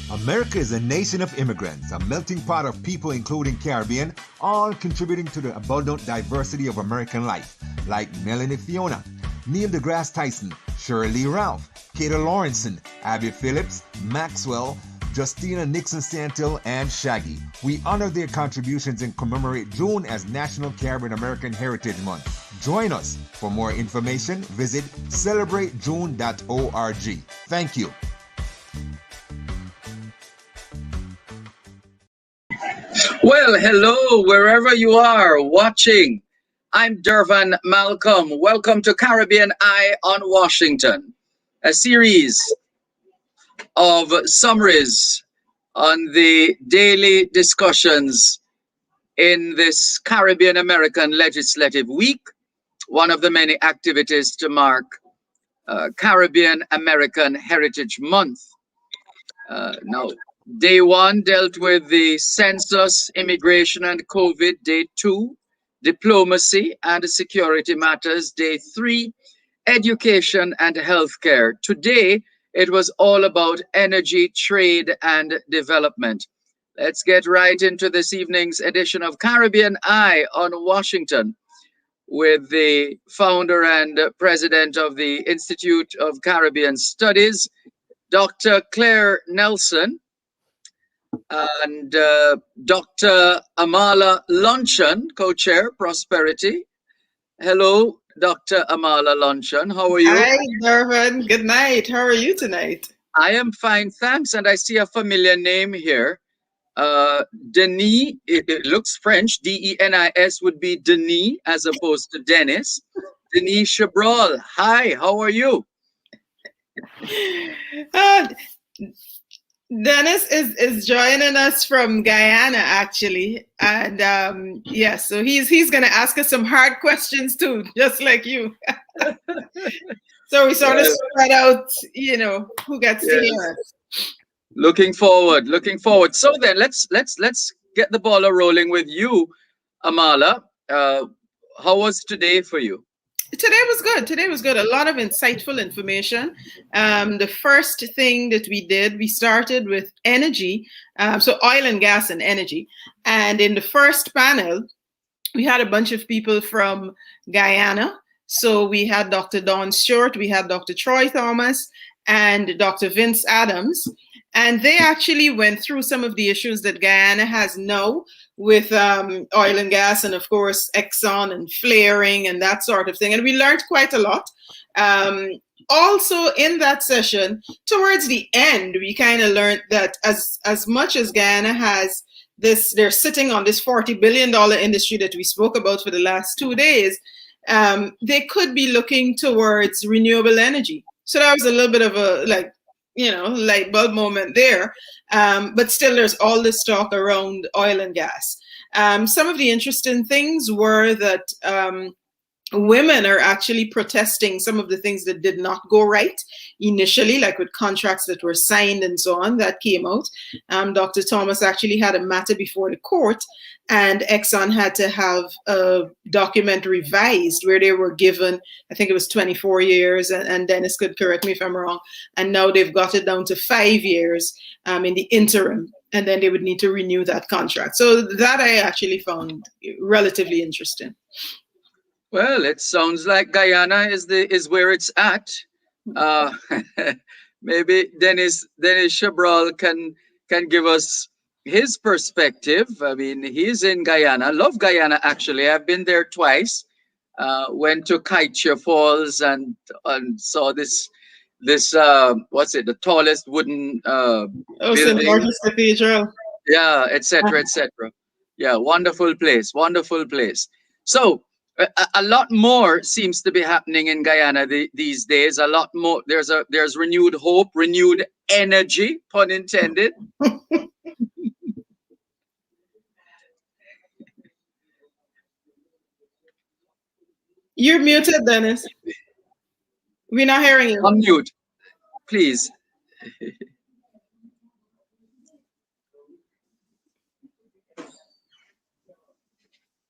America is a nation of immigrants, a melting pot of people including Caribbean, all contributing to the abundant diversity of American life, like Melanie Fiona, Neil deGrasse Tyson, Shirley Ralph, Kata Lawrenson, Abby Phillips, Maxwell, Justina Nixon Santil, and Shaggy. We honor their contributions and commemorate June as National Caribbean American Heritage Month. Join us. For more information, visit celebratejune.org. Thank you. Well, hello, wherever you are watching. I'm Dervan Malcolm. Welcome to Caribbean Eye on Washington, a series of summaries on the daily discussions in this Caribbean American Legislative Week, one of the many activities to mark Caribbean American Heritage Month. Now, Day 1 dealt with the census, immigration, and COVID. Day 2, diplomacy and security matters. Day 3, education and healthcare. Today, it was all about energy, trade, and development. Let's get right into this evening's edition of Caribbean Eye on Washington with the founder and president of the Institute of Caribbean Studies, Dr. Claire Nelson, and Dr. Amala Luncheon, co-chair, Prosperity. Hello, Dr. Amala Luncheon. How are you? Hi, Dervan. Good night. How are you tonight? I am fine, thanks. And I see a familiar name here. Denis, it looks French. Denis would be Denis as opposed to Dennis. Denis Chabrol. Hi, how are you? Dennis is joining us from Guyana, actually, and so he's going to ask us some hard questions too, just like you. So we sort of spread out, who gets to hear us. Looking forward. So then, let's get the ball rolling with you, Amala. How was today for you? Today was good. A lot of insightful information. The first thing that we did, we started with energy, so oil and gas and energy. And in the first panel, we had a bunch of people from Guyana. So we had Dr. Dawn Stewart, we had Dr. Troy Thomas, and Dr. Vince Adams. And they actually went through some of the issues that Guyana has now with oil and gas, and of course Exxon and flaring and that sort of thing. And we learned quite a lot. Also in that session, towards the end, we kind of learned that as much as Guyana has this, they're sitting on this $40 billion industry that we spoke about for the last 2 days, they could be looking towards renewable energy. So that was a little bit of a light bulb moment there. But still, there's all this talk around oil and gas. Some of the interesting things were that women are actually protesting some of the things that did not go right initially, like with contracts that were signed and so on, that came out. Dr. Thomas actually had a matter before the court, and Exxon had to have a document revised where they were given, I think it was 24 years, and Dennis could correct me if I'm wrong, and now they've got it down to 5 years in the interim, and then they would need to renew that contract. So that I actually found relatively interesting. Well, it sounds like Guyana is where it's at. Maybe Dennis Chabrol can give us his perspective. I mean, he's in Guyana. Love Guyana, actually. I've been there twice. Went to Kaitcha Falls and saw this what's it? The tallest wooden building. St. Martin's Cathedral. Yeah, etc. Yeah, wonderful place. So a lot more seems to be happening in Guyana these days. A lot more. There's renewed hope, renewed energy, pun intended. You're muted, Dennis. We're not hearing you. Unmute, please.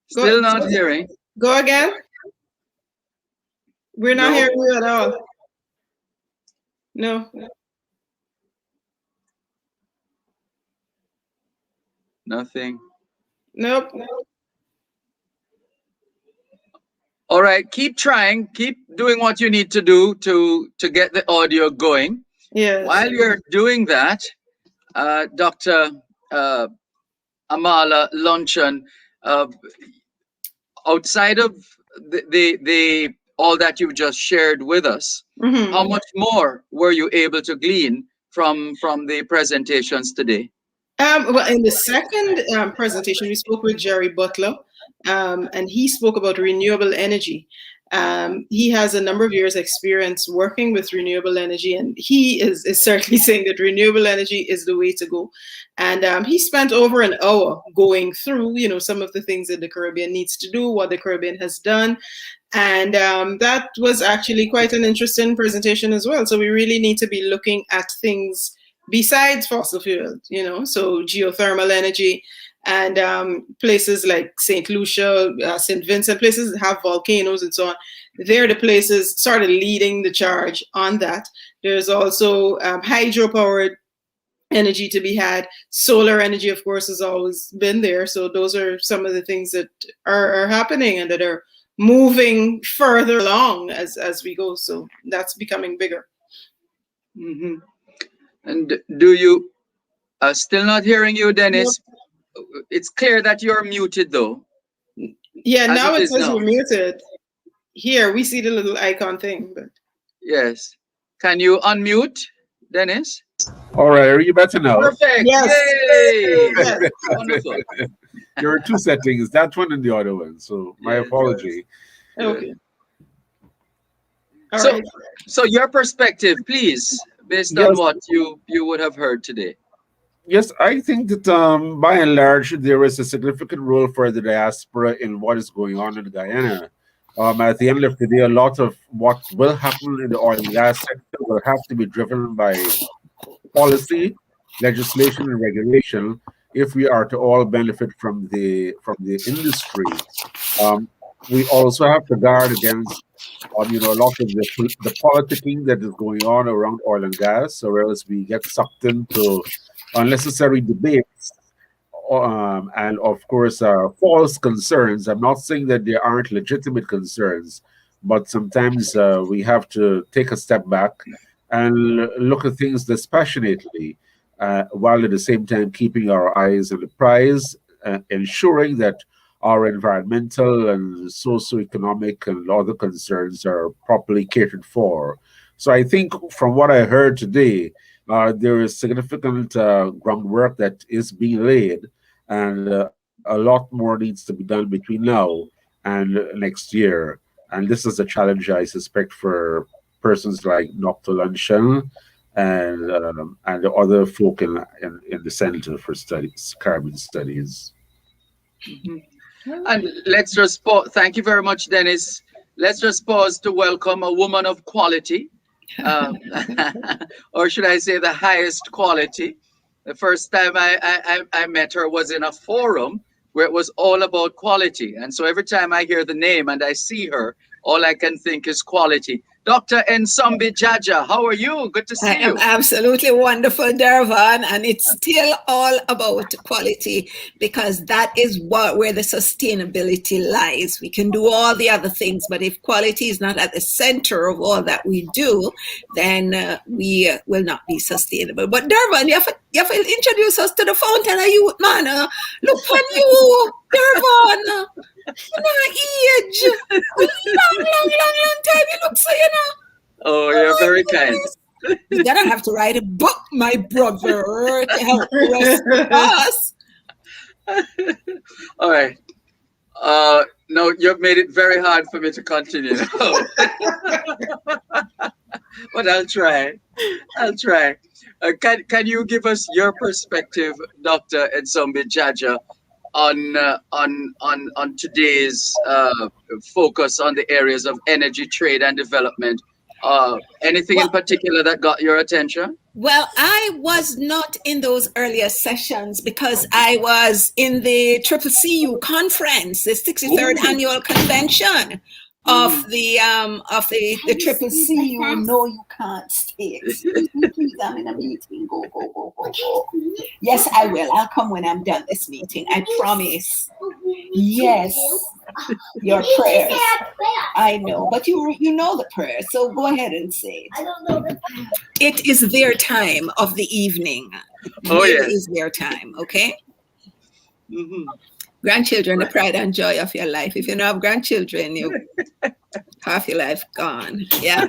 Still not hearing. Go again. We're not hearing you at all. No. Nothing. Nope. All right, keep trying. Keep doing what you need to do to get the audio going. Yes. While you're doing that, Dr. Amala Luncheon, uh, outside of the all that you just shared with us, Mm-hmm. how much more were you able to glean from the presentations today? Well, in the second presentation, we spoke with Jerry Butler, and he spoke about renewable energy. He has a number of years' experience working with renewable energy, and he is certainly saying that renewable energy is the way to go. And he spent over an hour going through, some of the things that the Caribbean needs to do, what the Caribbean has done, and that was actually quite an interesting presentation as well. So we really need to be looking at things besides fossil fuels, so geothermal energy and places like St. Lucia, St. Vincent, places that have volcanoes and so on. They're the places sort of leading the charge on that. There's also hydropowered energy to be had. Solar energy, of course, has always been there. So those are some of the things that are happening and that are moving further along as we go. So that's becoming bigger. Mm-hmm. And do you still not hearing you, Dennis? Yep. It's clear that you're muted, though. Yeah, now it says you're muted. Here, we see the little icon thing. But yes. Can you unmute, Dennis? All right, are you better now? Perfect. Yes. Yay. Yes. Wonderful. There are two settings, that one and the other one. So my apology. Okay. All right. So your perspective, please, based on what you would have heard today. Yes, I think that by and large, there is a significant role for the diaspora in what is going on in Guyana. At the end of the day, a lot of what will happen in the oil and gas sector will have to be driven by policy, legislation, and regulation if we are to all benefit from the industry. We also have to guard against a lot of the politicking that is going on around oil and gas, or else we get sucked into unnecessary debates and, of course, false concerns. I'm not saying that there aren't legitimate concerns, but sometimes we have to take a step back and look at things dispassionately, while at the same time keeping our eyes on the prize, ensuring that our environmental and socioeconomic and other concerns are properly catered for. So I think from what I heard today, there is significant groundwork that is being laid, and a lot more needs to be done between now and next year. And this is a challenge, I suspect, for persons like Dr. Luncheon and the other folk in the Center for Studies, Caribbean Studies. Mm-hmm. And let's just pause. Thank you very much, Dennis. Let's just pause to welcome a woman of quality, or should I say the highest quality. The first time I met her was in a forum where it was all about quality. And so every time I hear the name and I see her, all I can think is quality. Dr. Nsombi Jaja, how are you? Good to see you. Absolutely wonderful, Dervan. And it's still all about quality, because that is where the sustainability lies. We can do all the other things, but if quality is not at the center of all that we do, then we will not be sustainable. But Dervan, you have to introduce us to the fountain of youth, man. Look on you, Dervan. Age. Long time you look so, Oh, you're very kind. You're gonna have to write a book, my brother, to help us. All right. No, you've made it very hard for me to continue. But I'll try. Can you give us your perspective, Dr. Nsombi Jaja, on today's focus on the areas of energy, trade, and development? Anything in particular that got your attention? Well, I was not in those earlier sessions because I was in the CCCU conference, the 63rd annual convention of the triple C, you know you can't stay. Excuse me, please, I'm in a meeting. Go. Yes, I will. I'll come when I'm done this meeting. I promise. Yes, your prayers. I know, but you know the prayer, so go ahead and say it. I don't know the prayer. It is their time of the evening. Oh, It yes. is their time, okay? Grandchildren, the pride and joy of your life. If you don't have grandchildren, you half your life gone. Yeah.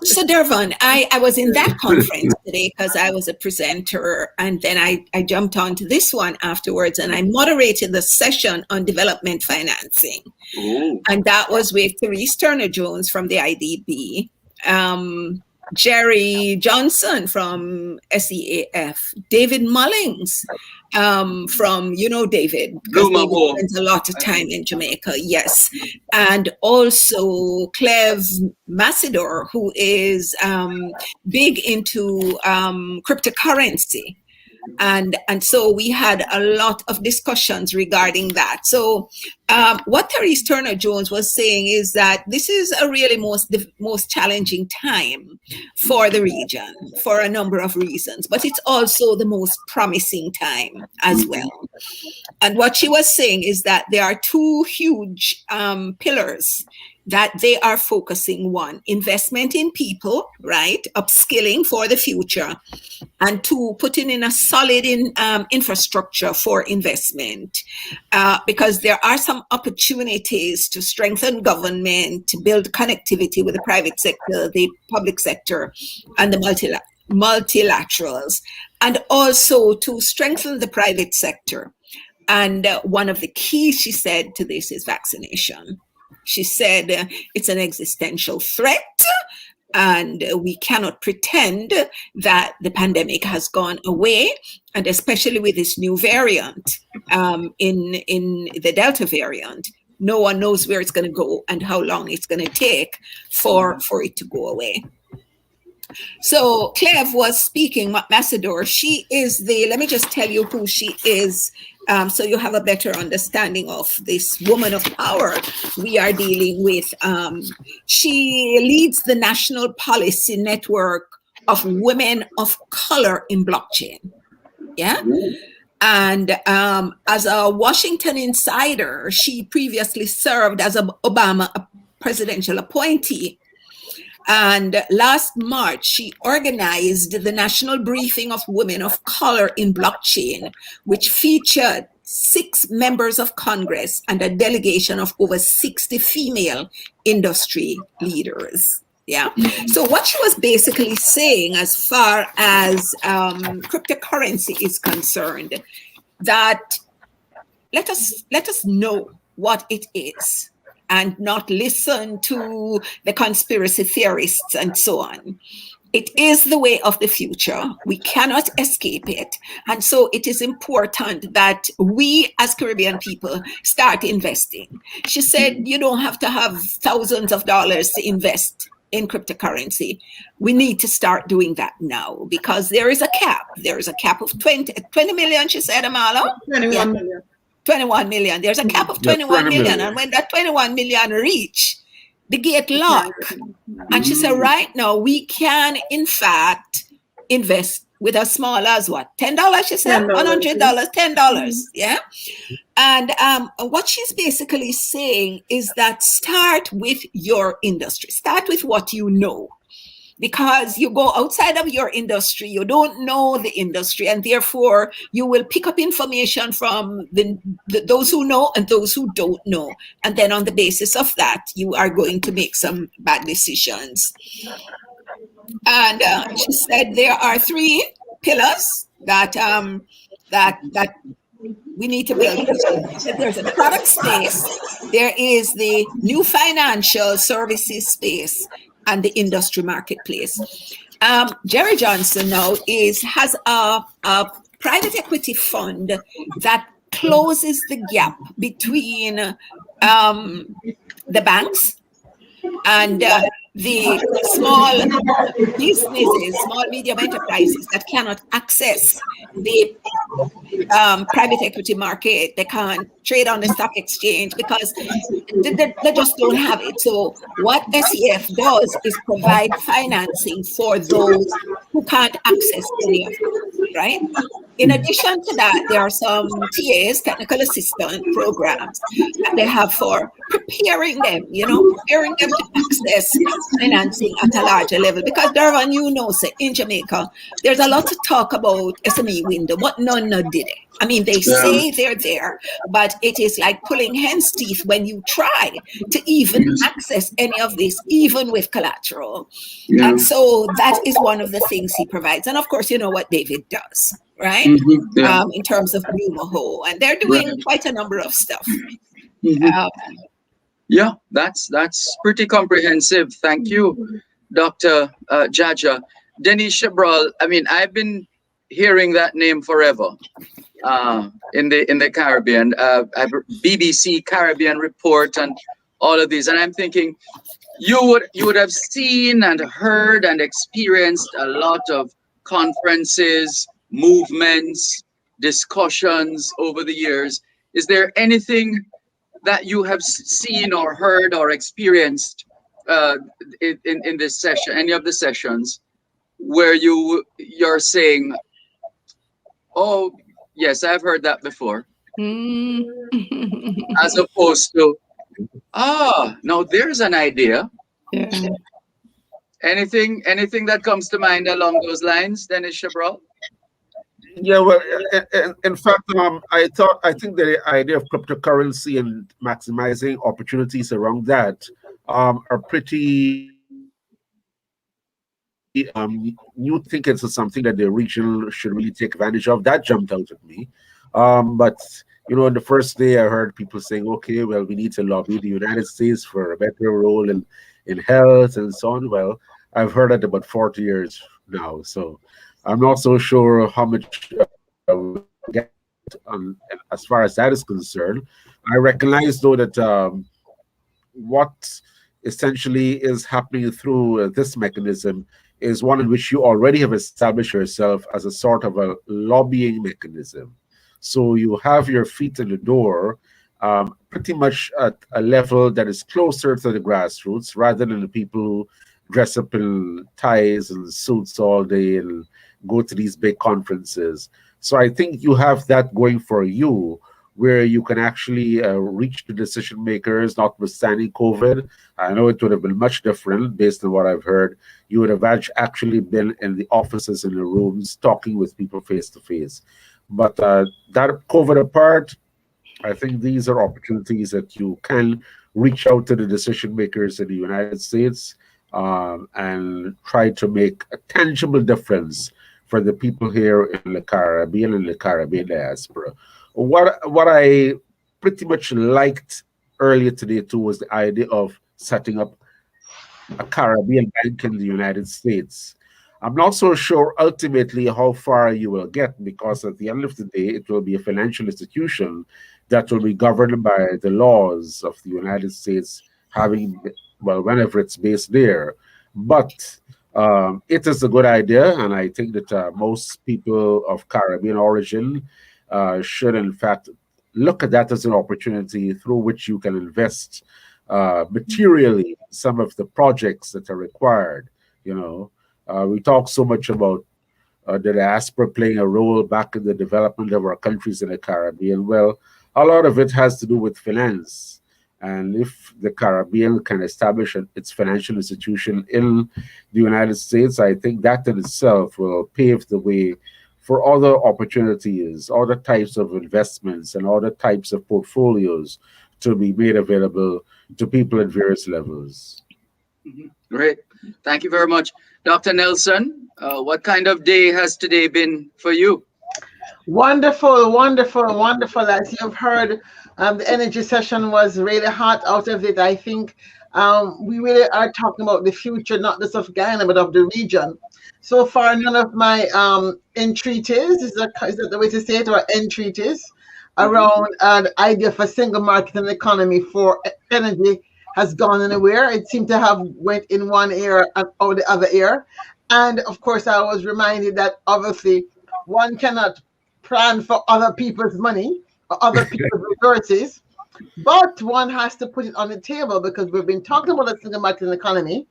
So Dervon, I was in that conference today because I was a presenter, and then I jumped onto this one afterwards, and I moderated the session on development financing. Ooh. And that was with Therese Turner-Jones from the IDB, Jerry Johnson from SEAF, David Mullings from, David, because David spends a lot of time in Jamaica, yes. And also Cleve Massidor, who is big into cryptocurrency. And so we had a lot of discussions regarding that. So what Therese Turner-Jones was saying is that this is a really most challenging time for the region for a number of reasons, but it's also the most promising time as well. And what she was saying is that there are two huge pillars that they are focusing on: investment in people, right? Upskilling for the future. And two, putting in a solid infrastructure for investment, because there are some opportunities to strengthen government, to build connectivity with the private sector, the public sector, and the multilaterals, and also to strengthen the private sector. And one of the keys, she said, to this is vaccination. She said it's an existential threat, and we cannot pretend that the pandemic has gone away, and especially with this new variant, in the Delta variant, no one knows where it's going to go and how long it's going to take for it to go away. So Cleve was speaking, Massidor. She is let me just tell you who she is, so you have a better understanding of this woman of power we are dealing with. She leads the National Policy Network of Women of Color in Blockchain. Yeah. And as a Washington insider, she previously served as an Obama presidential appointee. And last March, she organized the National Briefing of Women of Color in Blockchain, which featured 6 members of Congress and a delegation of over 60 female industry leaders. Yeah. So what she was basically saying, as far as cryptocurrency is concerned, that let us know what it is, and not listen to the conspiracy theorists and so on. It is the way of the future. We cannot escape it. And so it is important that we as Caribbean people start investing. She said, you don't have to have thousands of dollars to invest in cryptocurrency. We need to start doing that now, because there is a cap. There is a cap of 20 million, she said, Amala? 21 million. 21 million. There's a cap of 21 million. And when that 21 million reach, the gate lock. And she said, right now, we can, in fact, invest with as small as what? $10, she said? $100, $10. Yeah. And what she's basically saying is that start with your industry. Start with what you know. Because you go outside of your industry, you don't know the industry, and therefore you will pick up information from those who know and those who don't know. And then on the basis of that, you are going to make some bad decisions. And she said there are 3 pillars that we need to build. There's a product space, there is the new financial services space, and the industry marketplace. Jerry Johnson now has a private equity fund that closes the gap between the banks and the small businesses, small medium enterprises that cannot access the private equity market. They can't trade on the stock exchange because they just don't have it. So what SEF does is provide financing for those who can't access any of it, right? In addition to that, there are some TAs, technical assistant programs, that they have for preparing them, preparing them to access financing at a larger level. Because Darvan, say in Jamaica, there's a lot to talk about SME window, but none did it. I mean, they say they're there, but it is like pulling hen's teeth when you try to even access any of this, even with collateral. Yeah. And so that is one of the things he provides. And of course, you know what David does, right? Mm-hmm. Yeah. In terms of Numaho, and they're doing quite a number of stuff. Mm-hmm. Yeah, that's pretty comprehensive. Thank you, Dr. Jaja. Denise Chabral, I mean, I've been hearing that name forever in the Caribbean. BBC Caribbean Report and all of these, and I'm thinking you would have seen and heard and experienced a lot of conferences, movements, discussions over the years. Is there anything that you have seen or heard or experienced in this session, any of the sessions, where you're saying, oh yes, I've heard that before, as opposed to, now there's an idea. Yeah. Anything that comes to mind along those lines, Dennis Chabral? Yeah, well, in fact, I think the idea of cryptocurrency and maximizing opportunities around that are pretty new thinkings of something that the region should really take advantage of. That jumped out at me. But in the first day, I heard people saying, okay, well, we need to lobby the United States for a better role in health and so on. Well, I've heard it about 40 years now, so I'm not so sure how much we'll get as far as that is concerned. I recognize, though, that what essentially is happening through this mechanism is one in which you already have established yourself as a sort of a lobbying mechanism. So you have your feet in the door pretty much at a level that is closer to the grassroots, rather than the people who dress up in ties and suits all day and go to these big conferences. So I think you have that going for you, where you can actually reach the decision makers, notwithstanding COVID. I know it would have been much different based on what I've heard. You would have actually been in the offices, in the rooms, talking with people face to face. But that COVID apart, I think these are opportunities that you can reach out to the decision makers in the United States and try to make a tangible difference for the people here in the Caribbean and the Caribbean diaspora. What I pretty much liked earlier today too was the idea of setting up a Caribbean bank in the United States. I'm not so sure ultimately how far you will get, because at the end of the day, it will be a financial institution that will be governed by the laws of the United States, whenever it's based there. But it is a good idea, and I think that most people of Caribbean origin should, in fact, look at that as an opportunity through which you can invest materially some of the projects that are required. We talk so much about the diaspora playing a role back in the development of our countries in the Caribbean. Well, a lot of it has to do with finance. And if the Caribbean can establish its financial institution in the United States, I think that in itself will pave the way for other opportunities, other types of investments, and other types of portfolios to be made available to people at various levels. Great. Thank you very much. Dr. Nelson, what kind of day has today been for you? Wonderful, wonderful, wonderful. As you've heard, the energy session was really hot. Out of it, I think we really are talking about the future, not just of Guyana, but of the region. So far, none of my entreaties, is that the way to say it, or entreaties around the idea of a single market and economy for energy has gone anywhere. It seemed to have went in one ear and out the other ear. And of course, I was reminded that obviously one cannot plan for other people's money or other people's resources, but one has to put it on the table because we've been talking about a single market economy,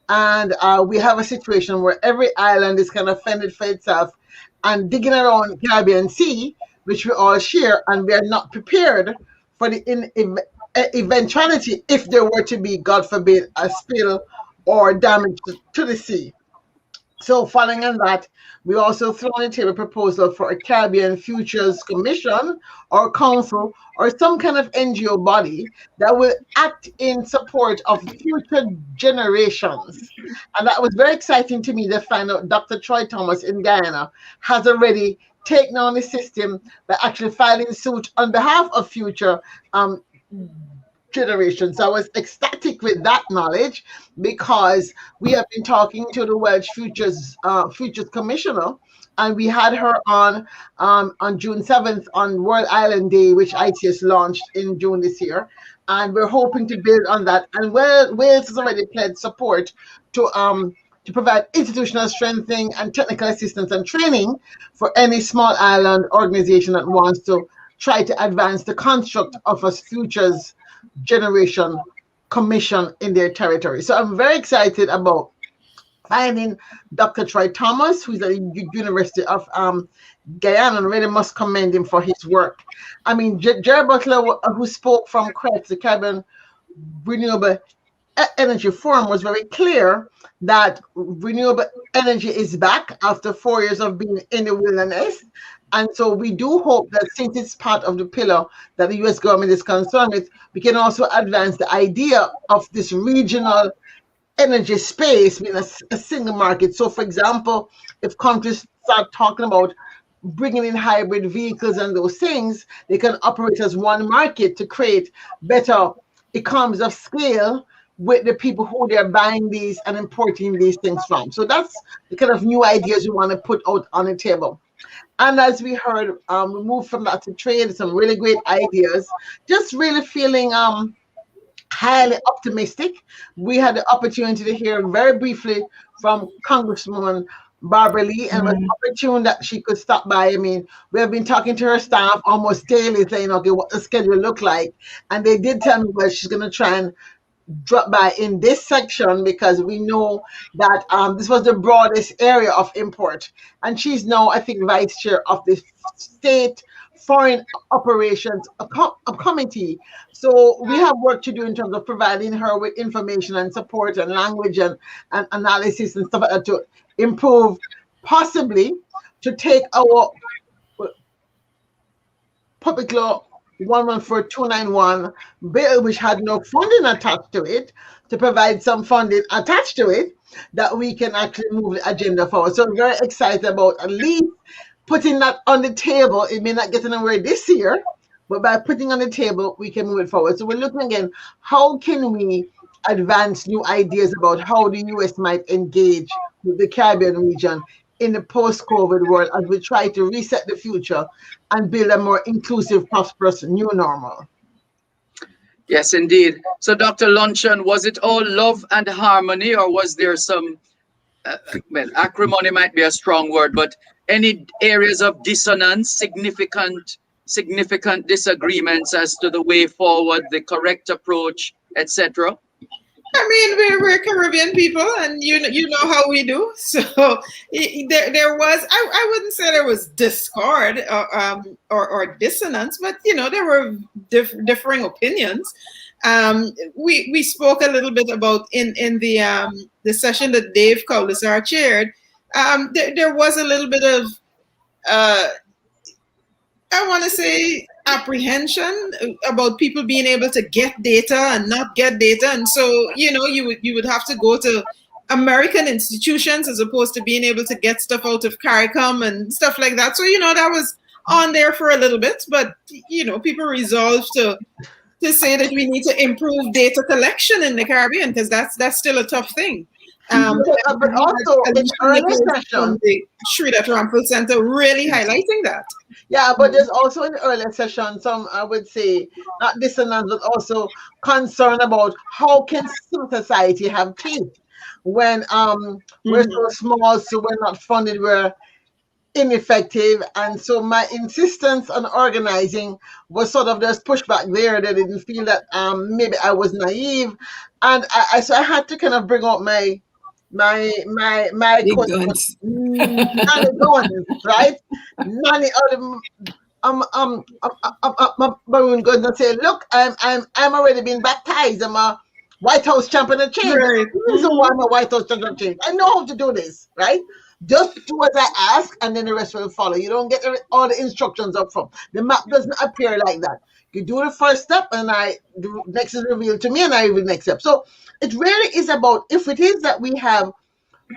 and we have a situation where every island is kind of fended for itself and digging around the Caribbean Sea, which we all share, and we are not prepared for the eventuality if there were to be, God forbid, a spill or damage to the sea. So following on that, we also throw on the table a proposal for a Caribbean Futures Commission or council or some kind of NGO body that will act in support of future generations. And that was very exciting to me to find out Dr. Troy Thomas in Guyana has already taken on the system by actually filing suit on behalf of future generations. So I was ecstatic with that knowledge because we have been talking to the Welsh Futures Commissioner, and we had her on June 7th on World Island Day, which ITS launched in June this year, and we're hoping to build on that. And Wales has already pledged support to provide institutional strengthening and technical assistance and training for any small island organization that wants to try to advance the construct of a futures generation commission in their territory. So I'm very excited about finding Dr. Troy Thomas, who's at the University of Guyana, and really must commend him for his work. I mean, Jerry Butler, who spoke from CRETS, the Caribbean Renewable Energy Forum, was very clear that renewable energy is back after 4 years of being in the wilderness. And so we do hope that since it's part of the pillar that the U.S. government is concerned with, we can also advance the idea of this regional energy space being a single market. So, for example, if countries start talking about bringing in hybrid vehicles and those things, they can operate as one market to create better economies of scale with the people who they're buying these and importing these things from. So that's the kind of new ideas we want to put out on the table. And as we heard, we moved from that to trade, some really great ideas, just really feeling highly optimistic. We had the opportunity to hear very briefly from Congresswoman Barbara Lee, and it was opportune that she could stop by. I mean, we have been talking to her staff almost daily, saying, okay, what the schedule look like. And they did tell me, well, she's going to try and drop by in this section because we know that this was the broadest area of import, and she's now, I think, vice chair of the state foreign operations committee. So we have work to do in terms of providing her with information and support and language and analysis and stuff like that to improve, possibly to take our public law 114-291 bill, which had no funding attached to it, to provide some funding attached to it that we can actually move the agenda forward. So I'm very excited about at least putting that on the table. It may not get anywhere this year, but by putting on the table, we can move it forward. So we're looking again, how can we advance new ideas about how the U.S. might engage with the Caribbean region in the post-COVID world as we try to reset the future and build a more inclusive, prosperous new normal. Yes, indeed. So, Dr. Luncheon, was it all love and harmony, or was there some, well, acrimony might be a strong word, but any areas of dissonance, significant disagreements as to the way forward, the correct approach, etc.? I mean, we're Caribbean people, and you know how we do. So there was, I wouldn't say there was discord or dissonance, but there were differing opinions. We spoke a little bit about in the session that Dave Kaulisar chaired. There was a little bit of I want to say apprehension about people being able to get data and not get data, and so you would have to go to American institutions as opposed to being able to get stuff out of CARICOM and stuff like that. So that was on there for a little bit, but people resolved to say that we need to improve data collection in the Caribbean because that's still a tough thing. But also in early from session, the Shrida Trample Center really highlighting that. yeah, but there's also in early session some, I would say, not dissonance, but also concern about how can civil society have teeth when we're so small, so we're not funded, we're ineffective. And so my insistence on organizing was sort of, there's pushback there. They didn't feel that maybe I was naive, and so I had to kind of bring out my Big quote, guns. nanny guns, right? Nanny out of maroon guns, and say, look, I'm already been baptized. I'm a White House champion of change. Right. So why I'm a White House champion of change? I know how to do this, right? Just do as I ask, and then the rest will follow. You don't get all the instructions up front. The map doesn't appear like that. You do the first step, and the next is revealed to me, and I reveal the next step. So it really is about, if it is that we have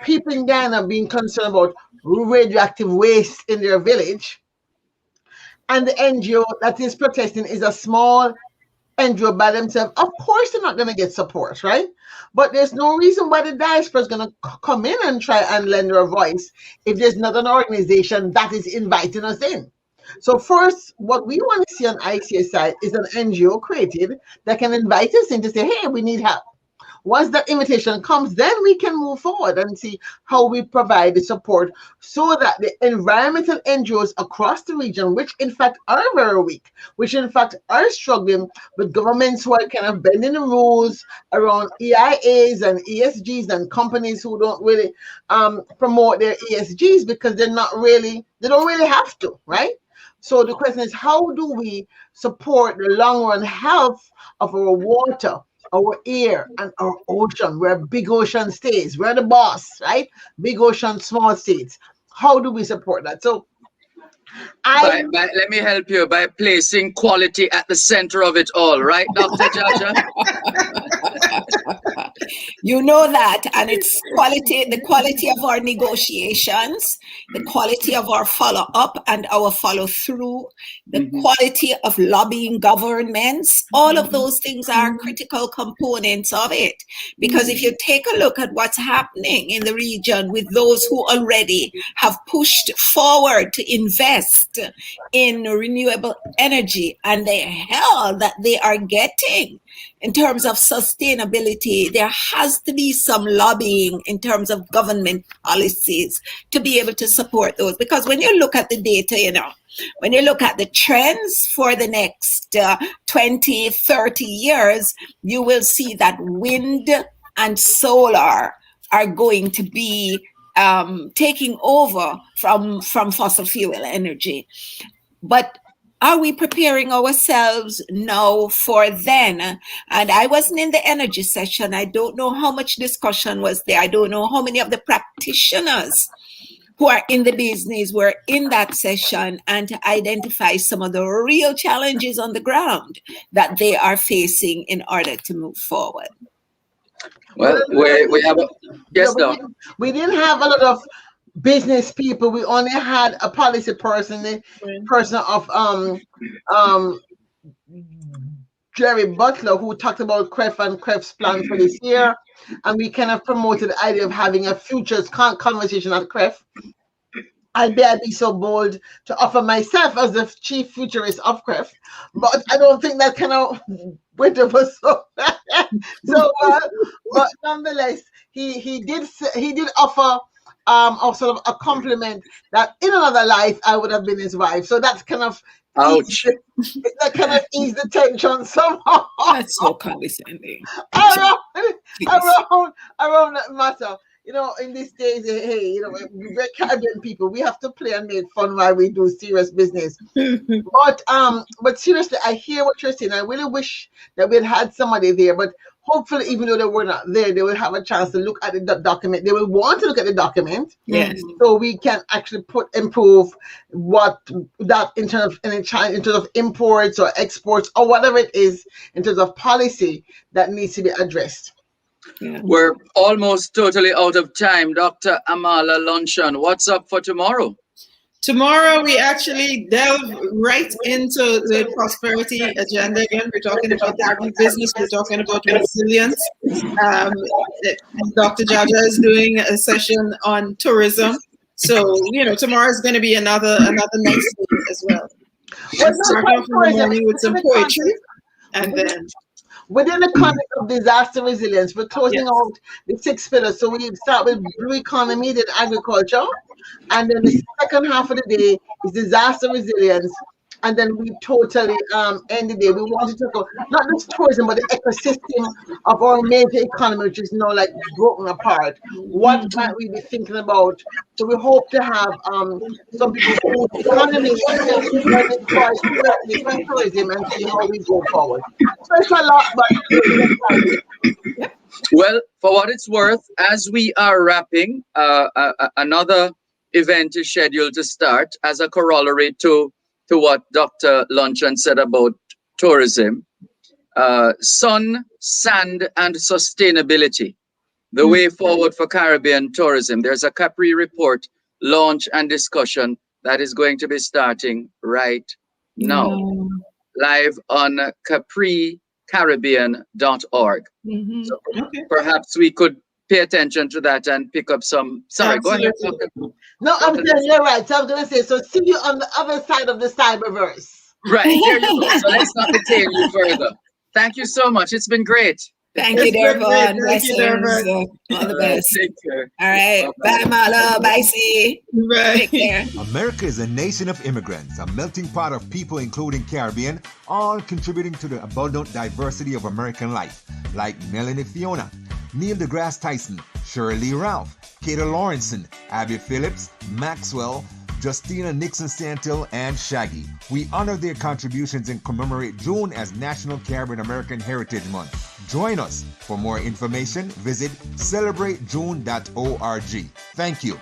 people in Ghana being concerned about radioactive waste in their village, and the NGO that is protesting is a small NGO by themselves, of course they're not going to get support, right? But there's no reason why the diaspora is going to come in and try and lend their voice if there's not an organization that is inviting us in. So first, what we want to see on ICS side is an NGO created that can invite us in to say, hey, we need help. Once that invitation comes, then we can move forward and see how we provide the support so that the environmental NGOs across the region, which in fact are very weak, which in fact are struggling with governments who are kind of bending the rules around EIAs and ESGs, and companies who don't really promote their ESGs because they don't really have to, right? So the question is, how do we support the long run health of our water, our air, and our ocean, where big ocean stays? We're the boss, right? Big ocean, small states. How do we support that? So let me help you by placing quality at the center of it all, right, Dr. Jaja? You know that, and it's the quality of our negotiations, the quality of our follow-up and our follow-through, the quality of lobbying governments. All of those things are critical components of it. Because if you take a look at what's happening in the region with those who already have pushed forward to invest in renewable energy, and the help that they are getting in terms of sustainability, there has to be some lobbying in terms of government policies to be able to support those. Because when you look at the data, when you look at the trends for the next 20, 30 years, you will see that wind and solar are going to be taking over from fossil fuel energy. But are we preparing ourselves now for then? And I wasn't in the energy session. I don't know how much discussion was there. I don't know how many of the practitioners who are in the business were in that session, and to identify some of the real challenges on the ground that they are facing in order to move forward. Well, we have yes, no. We didn't have a lot of business people. We only had a policy person, the person of Jerry Butler, who talked about CREF and CREF's plan for this year, and we kind of promoted the idea of having a futures conversation at CREF. I'd be so bold to offer myself as the chief futurist of CREF, but I don't think that kind of went over so well. But nonetheless, he did offer sort of a compliment that in another life I would have been his wife. So that's kind of ouch. That kind of eased the tension somehow. That's so condescending. around that matter. In these days, hey, we're Caribbean people. We have to play and make fun while we do serious business. But seriously, I hear what you're saying. I really wish that we'd had somebody there. But hopefully, even though they were not there, they will have a chance to look at the document. They will want to look at the document. Yes. So we can actually improve what that in terms of imports or exports or whatever it is in terms of policy that needs to be addressed. Yeah. We're almost totally out of time. Dr. Amala Luncheon, what's up for tomorrow? Tomorrow, we actually delve right into the prosperity agenda again. We're talking about agribusiness, we're talking about resilience. Dr. Jaja is doing a session on tourism. So, tomorrow is going to be another nice thing as well. Well, Start off in the morning with some poetry, and then within the context of disaster resilience, we're closing out the 6 pillars. So we start with blue economy, then agriculture, and then the second half of the day is disaster resilience. And then we totally end the day. We want to talk about not just tourism, but the ecosystem of our major economy, which is now like broken apart. What might we be thinking about? So we hope to have some people who economy different tourism and see how we go forward. So it's a lot, but well, for what it's worth, as we are wrapping, another event is scheduled to start as a corollary to what Dr. Luncheon said about tourism. Sun, sand, and sustainability. The way forward for Caribbean tourism. There's a Capri report launch and discussion that is going to be starting right now. Live on capricaribbean.org. So perhaps we could pay attention to that and pick up some. Sorry, go ahead. No, I'm saying you're right. So I was going to say, so see you on the other side of the cyberverse. Right, there you go. So let's not detain you further. Thank you so much. It's been great. Thank you, Dervon. Blessings. All the best. Take care. All right. Bye, Marlo. Bye, C. Take care. America is a nation of immigrants, a melting pot of people, including Caribbean, all contributing to the abundant diversity of American life, like Melanie Fiona, Neil deGrasse Tyson, Shirley Ralph, Kata Lawrenson, Abby Phillips, Maxwell, Justina Nixon Santil, and Shaggy. We honor their contributions and commemorate June as National Caribbean American Heritage Month. Join us. For more information, visit celebratejune.org. Thank you.